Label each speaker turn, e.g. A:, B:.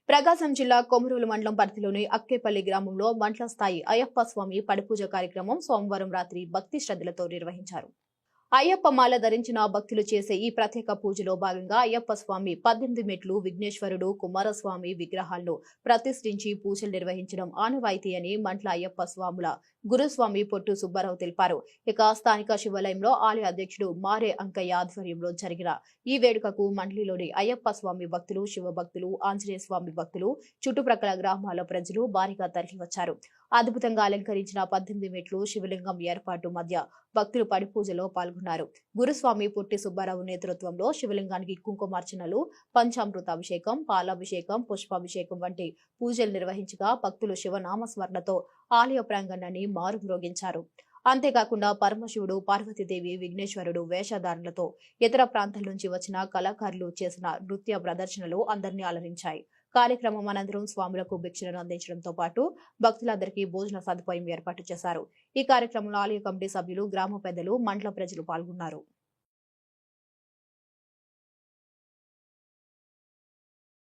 A: ప్రకాశం జిల్లా కొమరూలు మండలం పరిధిలోని అక్కేపల్లి గ్రామంలో మండల స్థాయి అయ్యప్ప స్వామి పడిపూజ కార్యక్రమం సోమవారం రాత్రి భక్తి శ్రద్ధలతో నిర్వహించారు. అయ్యప్ప మాల ధరించిన భక్తులు చేసే ఈ ప్రత్యేక పూజలో భాగంగా అయ్యప్ప స్వామి 18 మెట్లు, విఘ్నేశ్వరుడు, కుమారస్వామి విగ్రహాలను ప్రతిష్ఠించి పూజలు నిర్వహించడం ఆనవాయితీ అని మండల అయ్యప్ప స్వాముల గురుస్వామి పొట్టు సుబ్బారావు తెలిపారు. ఇక స్థానిక శివాలయంలో ఆలయ అధ్యక్షుడు మారే అంకయ్య ఆధ్వర్యంలో జరిగిన ఈ వేడుకకు మండలిలోని అయ్యప్ప స్వామి భక్తులు, శివ భక్తులు, ఆంజనేయ స్వామి భక్తులు, చుట్టుప్రక్కల గ్రామాల ప్రజలు భారీగా తరలివచ్చారు. అద్భుతంగా అలంకరించిన 18 మెట్లు శివలింగం ఏర్పాటు మధ్య భక్తులు పడిపూజలో పాల్గొన్నారు. గురుస్వామి పొట్టి సుబ్బారావు నేతృత్వంలో శివలింగానికి కుంకుమార్చనలు, పంచామృత అభిషేకం, పాలాభిషేకం, పుష్పాభిషేకం వంటి పూజలు నిర్వహించగా భక్తులు శివనామస్మరణతో ఆలయ ప్రాంగణాన్ని మారుమ్రోగించారు. అంతేకాకుండా పరమశివుడు, పార్వతీదేవి, విఘ్నేశ్వరుడు వేషధారణలతో ఇతర ప్రాంతాల నుంచి వచ్చిన కళాకారులు చేసిన నృత్య ప్రదర్శనలు అందరినీ అలరించాయి. కార్యక్రమం అనంతరం స్వాములకు భిక్షలను అందించడంతో పాటు భక్తులందరికీ భోజన సదుపాయం ఏర్పాటు చేశారు. ఈ కార్యక్రమంలో ఆలయ కమిటీ సభ్యులు, గ్రామ పెద్దలు, మండల ప్రజలు పాల్గొన్నారు.